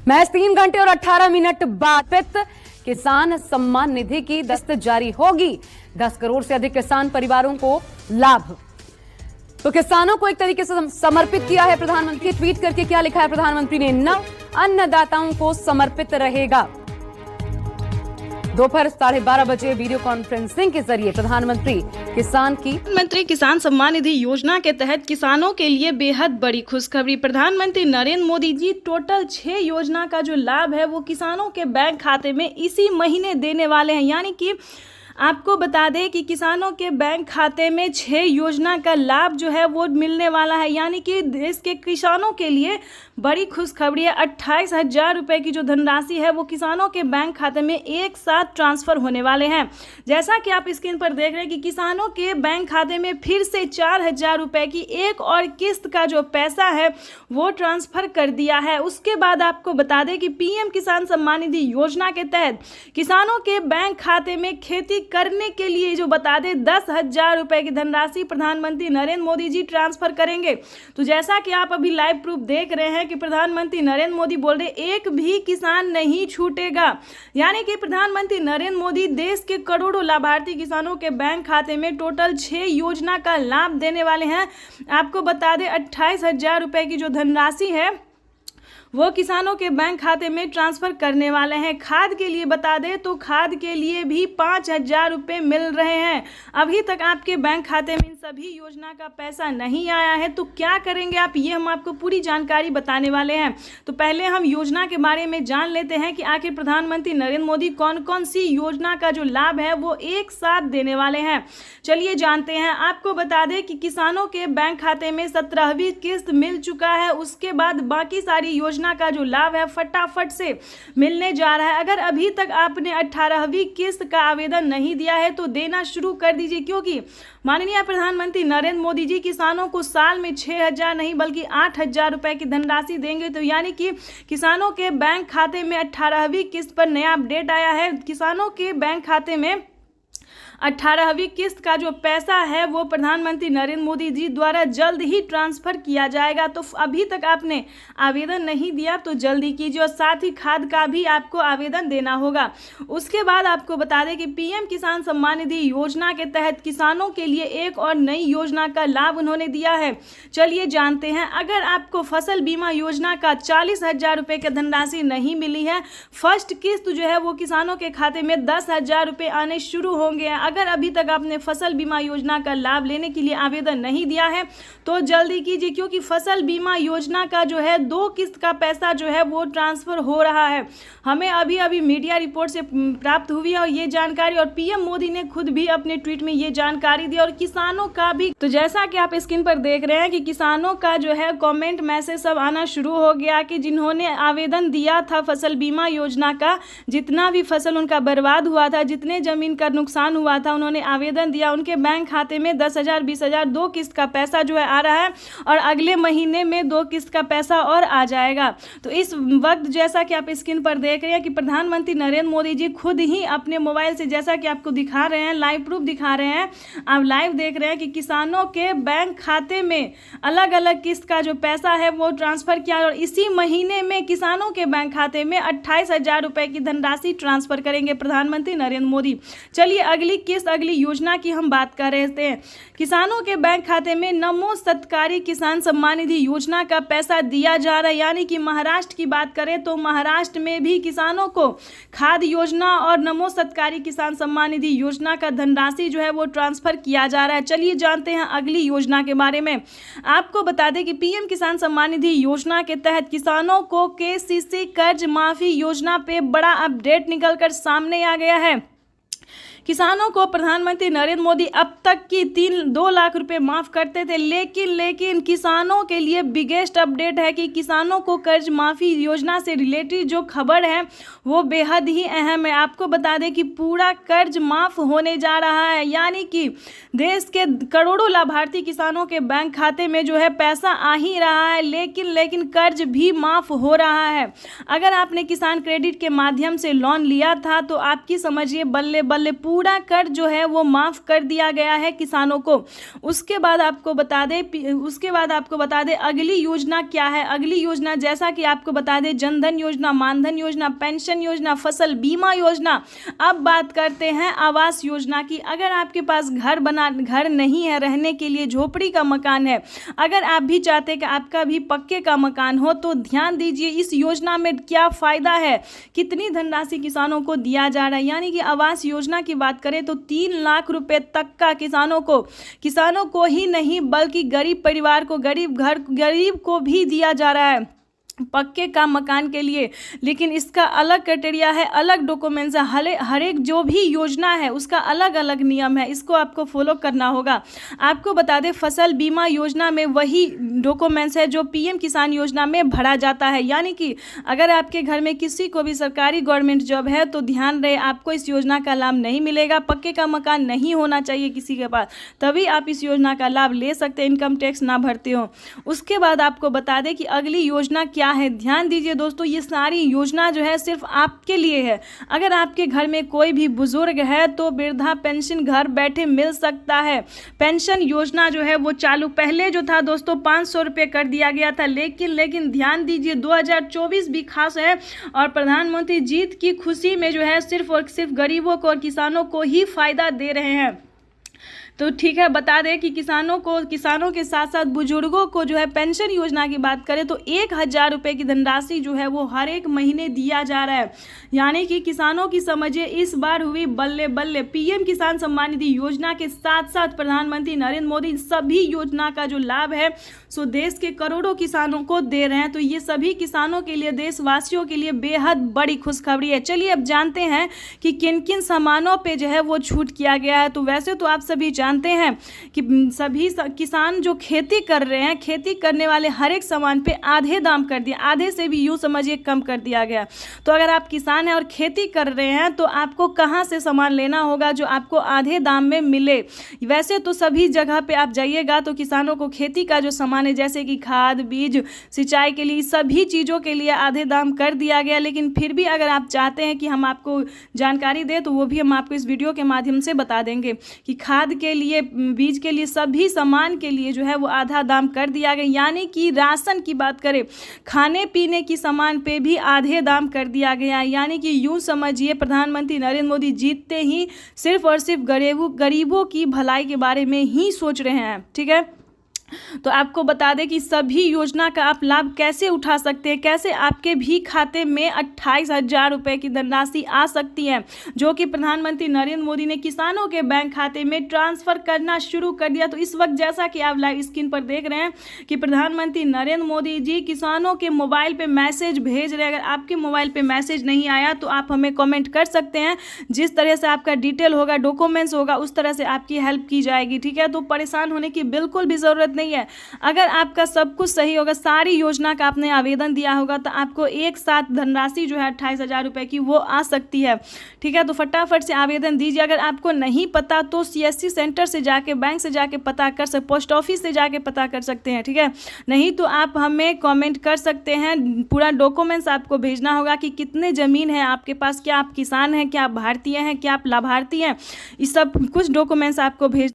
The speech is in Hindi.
महज 3 घंटे और 18 मिनट बाद किसान सम्मान निधि की दस्त जारी होगी। 10 करोड़ से अधिक किसान परिवारों को लाभ। तो किसानों को एक तरीके से समर्पित किया है प्रधानमंत्री। ट्वीट करके क्या लिखा है प्रधानमंत्री ने? नव अन्नदाताओं को समर्पित रहेगा। दोपहर 12:30 बजे वीडियो कॉन्फ्रेंसिंग के जरिए प्रधानमंत्री किसान सम्मान निधि योजना के तहत किसानों के लिए बेहद बड़ी खुशखबरी। प्रधानमंत्री नरेंद्र मोदी जी टोटल 6 योजना का जो लाभ है वो किसानों के बैंक खाते में इसी महीने देने वाले हैं। यानी कि आपको बता दें कि किसानों के बैंक खाते में 6 योजना का लाभ जो है वो मिलने वाला है। यानी कि देश के किसानों के लिए बड़ी खुशखबरी है। 28,000 रुपये की जो धनराशि है वो किसानों के बैंक खाते में एक साथ ट्रांसफर होने वाले हैं। जैसा कि आप स्क्रीन पर देख रहे हैं कि किसानों के बैंक खाते में फिर से 4,000 रुपये की एक और किस्त का जो पैसा है वो ट्रांसफर कर दिया है। उसके बाद आपको बता दें कि पीएम किसान सम्मान निधि योजना के तहत किसानों के बैंक खाते में खेती करने के लिए जो बता दें 10,000 रुपये की धनराशि प्रधानमंत्री नरेंद्र मोदी जी ट्रांसफर करेंगे। तो जैसा कि आप अभी लाइव प्रूफ देख रहे हैं कि प्रधानमंत्री नरेंद्र मोदी बोल रहे एक भी किसान नहीं छूटेगा। यानी कि प्रधानमंत्री नरेंद्र मोदी देश के करोड़ों लाभार्थी किसानों के बैंक खाते में टोटल 6 योजना का लाभ देने वाले हैं। आपको बता दें 28,000 रुपये की जो धनराशि है वो किसानों के बैंक खाते में ट्रांसफर करने वाले हैं। खाद के लिए बता दें तो खाद के लिए भी 5,000 रुपये मिल रहे हैं। अभी तक आपके बैंक खाते में इन सभी योजना का पैसा नहीं आया है तो क्या करेंगे आप, ये हम आपको पूरी जानकारी बताने वाले हैं। तो पहले हम योजना के बारे में जान लेते हैं कि आखिर प्रधानमंत्री नरेंद्र मोदी कौन कौन सी योजना का जो लाभ है वो एक साथ देने वाले हैं। चलिए जानते हैं। आपको बता दें कि किसानों के बैंक खाते में 17वीं किस्त मिल चुका है। उसके बाद बाकी सारी योजना का जो लाभ है फटाफट से मिलने जा रहा है। अगर अभी तक आपने 18वीं किस्त का आवेदन नहीं दिया है तो देना शुरू कर दीजिए, क्योंकि माननीय प्रधानमंत्री नरेंद्र मोदी जी किसानों को साल में 6,000 नहीं बल्कि 8,000 रुपए की धनराशि देंगे। तो यानी कि किसानों के बैंक खाते में 18वीं किस्त पर नया अपडेट आया है। किसानों के बैंक खाते में 18वीं किस्त का जो पैसा है वो प्रधानमंत्री नरेंद्र मोदी जी द्वारा जल्द ही ट्रांसफर किया जाएगा। तो अभी तक आपने आवेदन नहीं दिया तो जल्दी कीजिए और साथ ही खाद का भी आपको आवेदन देना होगा। उसके बाद आपको बता दें कि पीएम किसान सम्मान निधि योजना के तहत किसानों के लिए एक और नई योजना का लाभ उन्होंने दिया है। चलिए जानते हैं। अगर आपको फसल बीमा योजना का 40,000 रुपये की धनराशि नहीं मिली है, फर्स्ट किस्त जो है वो किसानों के खाते में 10,000 रुपये आने शुरू होंगे। अगर अभी तक आपने फसल बीमा योजना का लाभ लेने के लिए आवेदन नहीं दिया है तो जल्दी कीजिए, क्योंकि फसल बीमा योजना का जो है 2 किस्त का पैसा जो है वो ट्रांसफर हो रहा है। हमें अभी अभी मीडिया रिपोर्ट से प्राप्त हुई है और ये जानकारी, और पीएम मोदी ने खुद भी अपने ट्वीट में ये जानकारी दी और किसानों का भी। तो जैसा कि आप स्क्रीन पर देख रहे हैं कि किसानों का जो है कमेंट मैसेज सब आना शुरू हो गया कि जिन्होंने आवेदन दिया था फसल बीमा योजना का, जितना भी फसल उनका बर्बाद हुआ था, जितने जमीन का नुकसान हुआ था, उन्होंने आवेदन दिया। उनके बैंक खाते में 10,000 20,000 2 किस्त का पैसा जो है आ रहा है और अगले महीने में 2 किस्त का पैसा और आ जाएगा। तो इस वक्त जैसा कि आप स्क्रीन पर देख रहे हैं कि प्रधानमंत्री नरेंद्र मोदी जी खुद ही अपने मोबाइल से, जैसा कि आपको दिखा रहे हैं, लाइव प्रूफ दिखा रहे हैं, आप लाइव देख रहे हैं कि किसानों के बैंक खाते में अलग अलग किस्त का जो पैसा है वो ट्रांसफर किया और इसी महीने में किसानों के बैंक खाते में 28,000 रुपये की धनराशि ट्रांसफर करेंगे प्रधानमंत्री नरेंद्र मोदी। चलिए अगली योजना की हम बात कर रहे थे। किसानों के बैंक खाते में नमो सत्कारी किसान सम्मान निधि योजना का पैसा दिया जा रहा है। यानी कि महाराष्ट्र की बात करें तो महाराष्ट्र में भी किसानों को खाद योजना और नमो सत्कारी किसान सम्मान निधि योजना का धनराशि जो है वो ट्रांसफर किया जा रहा है। चलिए जानते हैं अगली योजना के बारे में। आपको बता दें कि पीएम किसान सम्मान निधि योजना के तहत किसानों को केसीसी कर्ज माफी योजना पे बड़ा अपडेट निकलकर सामने आ गया है। किसानों को प्रधानमंत्री नरेंद्र मोदी अब तक की 2 लाख रुपए माफ करते थे, लेकिन किसानों के लिए बिगेस्ट अपडेट है कि किसानों को कर्ज माफी योजना से रिलेटेड जो खबर है वो बेहद ही अहम है। आपको बता दें कि पूरा कर्ज माफ होने जा रहा है। यानी कि देश के करोड़ों लाभार्थी किसानों के बैंक खाते में जो है पैसा आ ही रहा है, लेकिन कर्ज भी माफ हो रहा है। अगर आपने किसान क्रेडिट के माध्यम से लोन लिया था तो आपकी समझिए बल्ले बल्ले पूरा कर जो है वो माफ़ कर दिया गया है किसानों को। उसके बाद आपको बता दें अगली योजना क्या है। अगली योजना जैसा कि आपको बता दें जनधन योजना, मानधन योजना, पेंशन योजना, फसल बीमा योजना। अब बात करते हैं आवास योजना की। अगर आपके पास घर नहीं है, रहने के लिए झोपड़ी का मकान है, अगर आप भी चाहते हैं कि आपका भी पक्के का मकान हो, तो ध्यान दीजिए इस योजना में क्या फ़ायदा है, कितनी धनराशि किसानों को दिया जा रहा है। यानी कि आवास योजना की बात करें तो 3 लाख रुपए तक का किसानों को ही नहीं बल्कि गरीब परिवार को, गरीब को भी दिया जा रहा है पक्के का मकान के लिए। लेकिन इसका अलग क्राइटेरिया है, अलग डॉक्यूमेंट्स है, हर एक जो भी योजना है उसका अलग अलग नियम है, इसको आपको फॉलो करना होगा। आपको बता दें फसल बीमा योजना में वही डॉक्यूमेंट्स है जो पीएम किसान योजना में भरा जाता है। यानी कि अगर आपके घर में किसी को भी सरकारी गवर्नमेंट जॉब है तो ध्यान रहे आपको इस योजना का लाभ नहीं मिलेगा। पक्के का मकान नहीं होना चाहिए किसी के पास, तभी आप इस योजना का लाभ ले सकते हैं, इनकम टैक्स ना भरते हो। उसके बाद आपको बता दें कि अगली योजना क्या है। ध्यान दीजिए दोस्तों, ये सारी योजना जो है सिर्फ आपके लिए है। अगर आपके घर में कोई भी बुजुर्ग है तो वृद्धा पेंशन घर बैठे मिल सकता है। पेंशन योजना जो है वो चालू पहले जो था दोस्तों 500 रुपये कर दिया गया था, लेकिन ध्यान दीजिए 2024 भी खास है और प्रधानमंत्री जीत की खुशी में जो है सिर्फ और सिर्फ गरीबों को और किसानों को ही फायदा दे रहे हैं। तो ठीक है, बता दें कि किसानों के साथ साथ बुजुर्गों को जो है पेंशन योजना की बात करें तो 1000 रुपये की धनराशि जो है वो हर एक महीने दिया जा रहा है। यानी कि किसानों की समझिए इस बार हुई बल्ले बल्ले। पीएम किसान सम्मान निधि योजना के साथ साथ प्रधानमंत्री नरेंद्र मोदी सभी योजना का जो लाभ है सो देश के करोड़ों किसानों को दे रहे हैं। तो ये सभी किसानों के लिए, देशवासियों के लिए बेहद बड़ी खुशखबरी है। चलिए अब जानते हैं कि किन किन सामानों पर जो है वो छूट किया गया है। तो वैसे तो आप सभी जानते हैं कि सभी किसान जो खेती कर रहे हैं, खेती करने वाले हर एक सामान पे आधे दाम कर दिया, आधे से भी यूँ समझिए कम कर दिया गया। तो अगर आप किसान हैं और खेती कर रहे हैं तो आपको कहाँ से सामान लेना होगा जो आपको आधे दाम में मिले। वैसे तो सभी जगह पे आप जाइएगा तो किसानों को खेती का जो सामान है जैसे कि खाद, बीज, सिंचाई के लिए सभी चीज़ों के लिए आधे दाम कर दिया गया। लेकिन फिर भी अगर आप चाहते हैं कि हम आपको जानकारी दें तो वो भी हम आपको इस वीडियो के माध्यम से बता देंगे कि खाद के लिए, बीज के लिए, सभी सामान के लिए जो है वो आधा दाम कर दिया गया। यानी कि राशन की बात करें, खाने पीने की सामान पे भी आधे दाम कर दिया गया। यानी कि यूँ समझिए प्रधानमंत्री नरेंद्र मोदी जीतते ही सिर्फ और सिर्फ गरीबों की भलाई के बारे में ही सोच रहे हैं। ठीक है, तो आपको बता दें कि सभी योजना का आप लाभ कैसे उठा सकते हैं, कैसे आपके भी खाते में 28,000 रुपये की धनराशि आ सकती है जो कि प्रधानमंत्री नरेंद्र मोदी ने किसानों के बैंक खाते में ट्रांसफ़र करना शुरू कर दिया। तो इस वक्त जैसा कि आप लाइव स्क्रीन पर देख रहे हैं कि प्रधानमंत्री नरेंद्र मोदी जी किसानों के मोबाइल पे मैसेज भेज रहे हैं। अगर आपके मोबाइल पे मैसेज नहीं आया तो आप हमें कमेंट कर सकते हैं, जिस तरह से आपका डिटेल होगा, डॉक्यूमेंट्स होगा, उस तरह से आपकी हेल्प की जाएगी। ठीक है, तो परेशान होने की बिल्कुल भी ज़रूरत नहीं है। अगर आपका सब कुछ सही होगा, सारी योजना का आपने आवेदन दिया होगा तो आपको एक साथ धनराशि जो है 28,000 रुपये की वो आ सकती है। ठीक है, तो फटाफट से आवेदन दीजिए। अगर आपको नहीं पता तो CSC सेंटर से जाके, बैंक से जाके पता कर सकते, पोस्ट ऑफिस से जाके पता कर सकते हैं। ठीक है, नहीं तो आप हमें कमेंट कर सकते हैं। पूरा डॉक्यूमेंट्स आपको भेजना होगा कि कितने ज़मीन है आपके पास, क्या आप किसान हैं, क्या आप भारतीय हैं, क्या आप लाभार्थी हैं, ये सब कुछ डॉक्यूमेंट्स आपको भेज